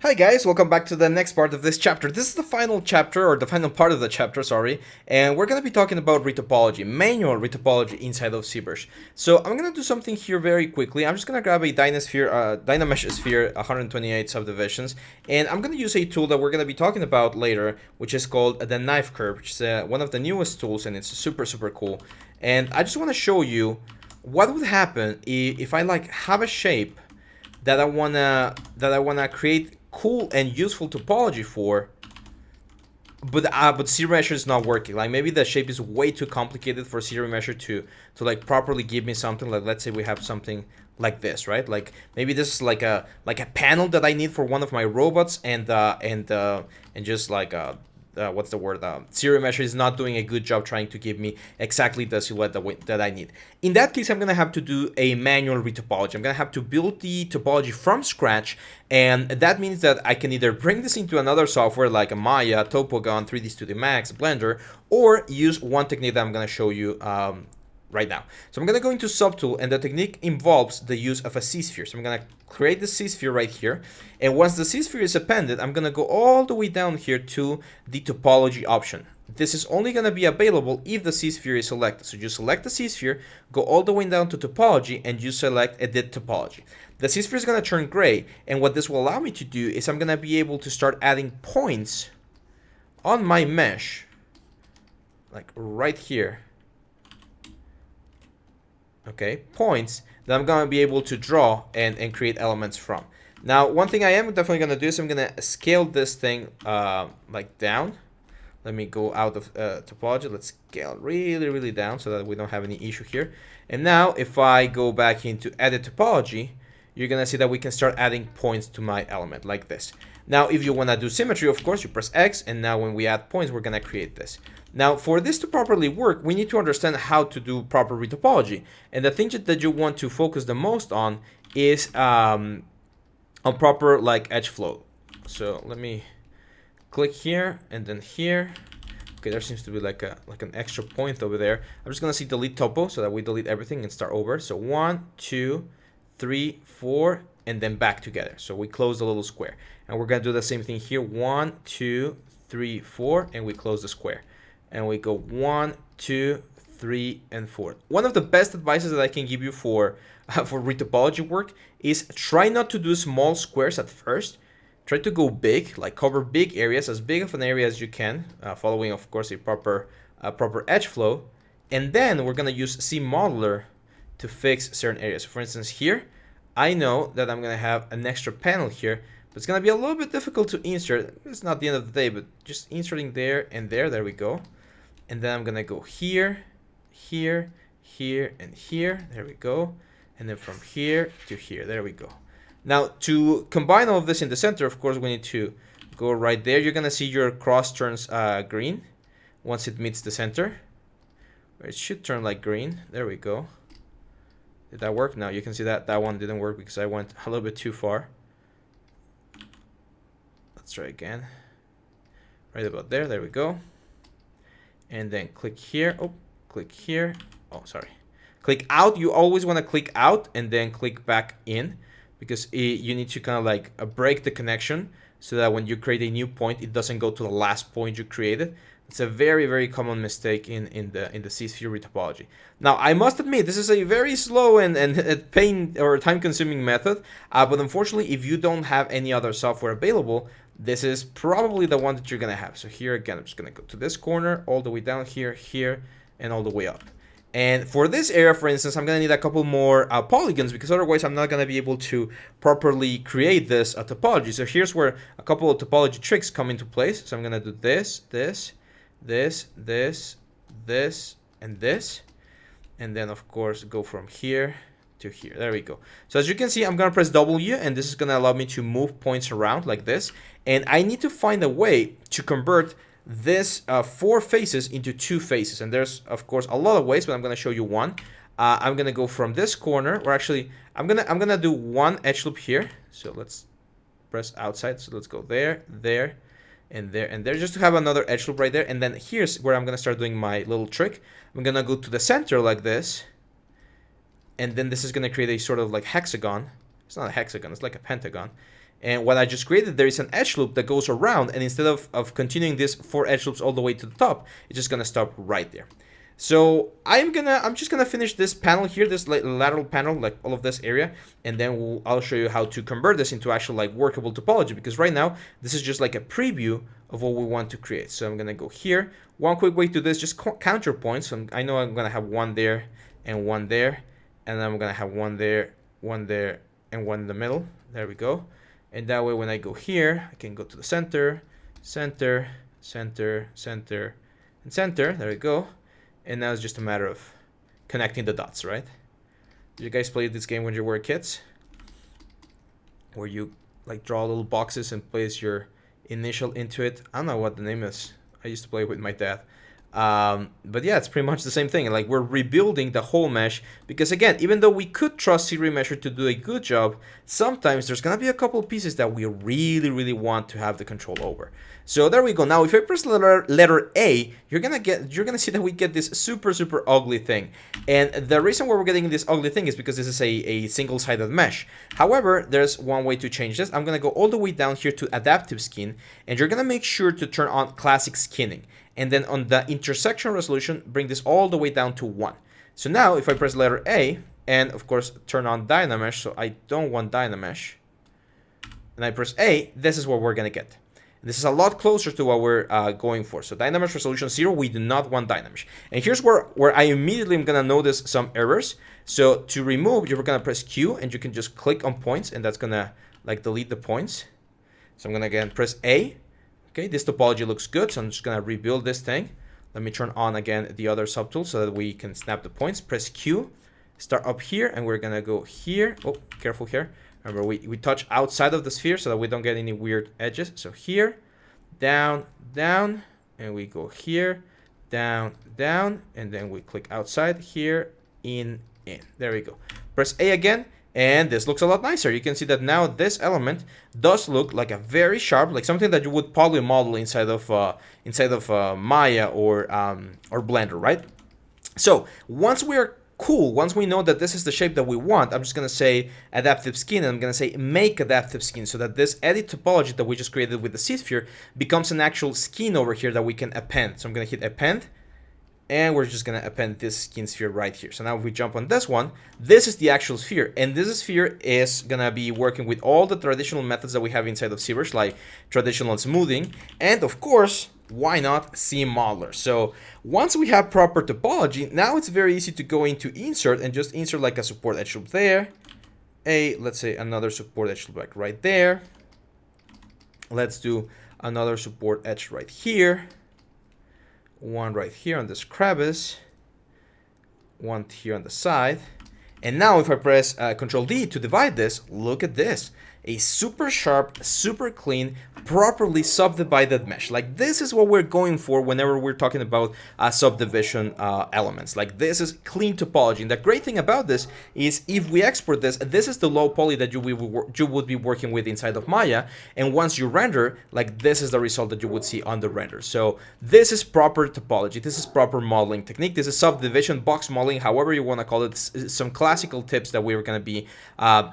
Hi guys, welcome back to the next part of this chapter. This is the final chapter, or the final part of the chapter, sorry, and we're going to be talking about retopology, manual retopology inside of ZBrush. So I'm going to do something here very quickly. I'm just going to grab a Dynamesh sphere 128 subdivisions, and I'm going to use a tool that we're going to be talking about later, which is called the knife curve, which is one of the newest tools, and it's super cool. And I just want to show you what would happen if I have a shape that I wanna create cool and useful topology for, but ZRemesher is not working. Like maybe the shape is way too complicated for ZRemesher to like properly give me something. Like let's say we have something like this, right? Like maybe this is like a panel that I need for one of my robots, and just like what's the word? ZRemesher is not doing a good job trying to give me exactly the silhouette that I need. In that case, I'm gonna have to do a manual retopology. I'm gonna have to build the topology from scratch, and that means that I can either bring this into another software like a Maya, Topogon, 3D Studio Max, Blender, or use one technique that I'm gonna show you right now. So I'm going to go into subtool, and the technique involves the use of a C-sphere. So I'm going to create the C-sphere right here, and once the C-sphere is appended, I'm going to go all the way down here to the topology option. This is only going to be available if the C-sphere is selected. So you select the C-sphere, go all the way down to topology, and you select edit topology. The C-sphere is going to turn gray, and what this will allow me to do is I'm going to be able to start adding points on my mesh, like right here. Okay, points that I'm going to be able to draw and create elements from. Now, one thing I am definitely going to do is I'm going to scale this thing like down. Let me go out of topology. Let's scale really down so that we don't have any issue here. And now, if I go back into edit topology, you're going to see that we can start adding points to my element like this. Now, if you want to do symmetry, of course, you press X, and now when we add points, we're going to create this. Now, for this to properly work, we need to understand how to do proper retopology. And the thing that you want to focus the most on is on proper edge flow. So let me click here and then here. Okay, there seems to be like an extra point over there. I'm just gonna see delete topo so that we delete everything and start over. So 1, 2, 3, 4, and then back together. So we close the little square, and we're gonna do the same thing here. 1, 2, 3, 4, and we close the square, and we go 1, 2, 3, and 4. One of the best advices that I can give you for retopology work is try not to do small squares at first. Try to go big, like cover big areas, as big of an area as you can, following, of course, a proper edge flow. And then we're gonna use CModeler to fix certain areas. For instance, here, I know that I'm gonna have an extra panel here, but it's gonna be a little bit difficult to insert. It's not the end of the day, but just inserting there and there. There we go. And then I'm gonna go here, here, here, and here. There we go. And then from here to here. There we go. Now, to combine all of this in the center, of course, we need to go right there. You're gonna see your cross turns green once it meets the center. It should turn like green. There we go. Did that work? Now you can see that one didn't work because I went a little bit too far. Let's try again. Right about there. There we go. And then click here. Oh, click here. Oh, sorry. Click out. You always want to click out and then click back in, because you need to kind of break the connection so that when you create a new point, it doesn't go to the last point you created. It's a very common mistake in the C-sphere retopology. Now, I must admit, this is a very slow and pain or time-consuming method, but unfortunately, if you don't have any other software available, this is probably the one that you're gonna have. So here again, I'm just gonna go to this corner, all the way down here, here, and all the way up. And for this area, for instance, I'm going to need a couple more polygons, because otherwise I'm not going to be able to properly create this topology. So here's where a couple of topology tricks come into place. So I'm going to do this, this, this, this, this, and this. And then, of course, go from here to here. There we go. So as you can see, I'm going to press W, and this is going to allow me to move points around like this. And I need to find a way to convert this 4 faces into 2 faces, and there's of course a lot of ways, but I'm going to show you one. I'm going to go from this corner, or actually I'm gonna do one edge loop here. So let's press outside. So let's go there, there, and there, and there, just to have another edge loop right there. And then here's where I'm going to start doing my little trick. I'm going to go to the center like this, and then this is going to create a sort of like hexagon. It's not a hexagon, it's like a pentagon. And what I just created, there is an edge loop that goes around, and instead of continuing this 4 edge loops all the way to the top, it's just gonna stop right there. So I'm just gonna finish this panel here, this lateral panel, like all of this area, and then I'll show you how to convert this into actual like workable topology, because right now this is just like a preview of what we want to create. So I'm gonna go here. One quick way to this, just count your points. So I know I'm gonna have one there and one there, and then I'm gonna have one there, and one in the middle. There we go. And that way when I go here, I can go to the center, center, center, center, and center. There we go. And now it's just a matter of connecting the dots, right? Did you guys play this game when you were kids? Where you like draw little boxes and place your initial into it. I don't know what the name is. I used to play with my dad. But yeah, it's pretty much the same thing. Like we're rebuilding the whole mesh because again, even though we could trust ZRemesher to do a good job, sometimes there's gonna be a couple of pieces that we really want to have the control over. So there we go. Now if I press letter A, you're gonna see that we get this super ugly thing. And the reason why we're getting this ugly thing is because this is a single-sided mesh. However, there's one way to change this. I'm gonna go all the way down here to adaptive skin, and you're gonna make sure to turn on classic skinning. And then on the intersection resolution, bring this all the way down to 1. So now if I press letter A, and of course turn on Dynamesh, so I don't want Dynamesh, and I press A, this is what we're gonna get. This is a lot closer to what we're going for. So Dynamesh resolution 0, we do not want Dynamesh. And here's where I immediately am gonna notice some errors. So to remove, you're gonna press Q, and you can just click on points, and that's gonna like delete the points. So I'm gonna again press A. Okay, this topology looks good, so I'm just gonna rebuild this thing. Let me turn on again the other subtool so that we can snap the points. Press Q, start up here, and we're gonna go here. Oh, careful here. Remember, we touch outside of the sphere so that we don't get any weird edges. So here, down, down, and we go here, down, down, and then we click outside, here, in. There we go. Press A again. And this looks a lot nicer. You can see that now this element does look like a very sharp, like something that you would probably model inside of Maya or Blender, right? So once we're cool, once we know that this is the shape that we want, I'm just gonna say adaptive skin, and I'm gonna say make adaptive skin, so that this edit topology that we just created with the sphere becomes an actual skin over here that we can append. So I'm gonna hit append. And we're just going to append this skin sphere right here. So now if we jump on this one, this is the actual sphere. And this sphere is going to be working with all the traditional methods that we have inside of ZBrush, like traditional smoothing. And of course, why not CModeler? So once we have proper topology, now it's very easy to go into insert and just insert like a support edge loop there. Let's say another support edge loop like right there. Let's do another support edge right here. One right here on this crevice, one here on the side. And now if I press Control D to divide this, look at this. A super sharp, super clean, properly subdivided mesh. Like this is what we're going for whenever we're talking about subdivision elements. Like this is clean topology. And the great thing about this is if we export this, this is the low poly that you would be working with inside of Maya. And once you render, like this is the result that you would see on the render. So this is proper topology. This is proper modeling technique. This is subdivision, box modeling, however you want to call it. Some classical tips that we're going to be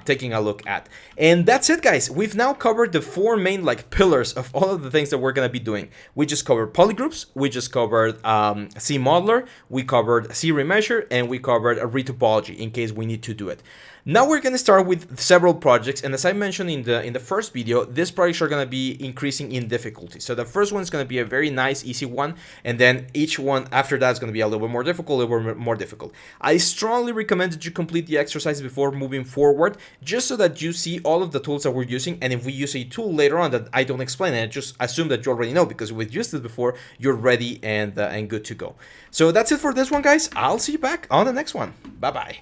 taking a look at. And that's it, guys. We've now covered the 4 main like pillars of all of the things that we're going to be doing. We just covered polygroups, we just covered CModeler, we covered ZRemesher, and we covered a retopology in case we need to do it. Now we're going to start with several projects, and as I mentioned in the first video, these projects are going to be increasing in difficulty. So the first one is going to be a very nice, easy one, and then each one after that is going to be a little bit more difficult, a little bit more difficult. I strongly recommend that you complete the exercise before moving forward, just so that you see all of the tools that we're using, and if we use a tool later on that I don't explain, and just assume that you already know, because we've used it before, you're ready and good to go. So that's it for this one, guys. I'll see you back on the next one. Bye-bye.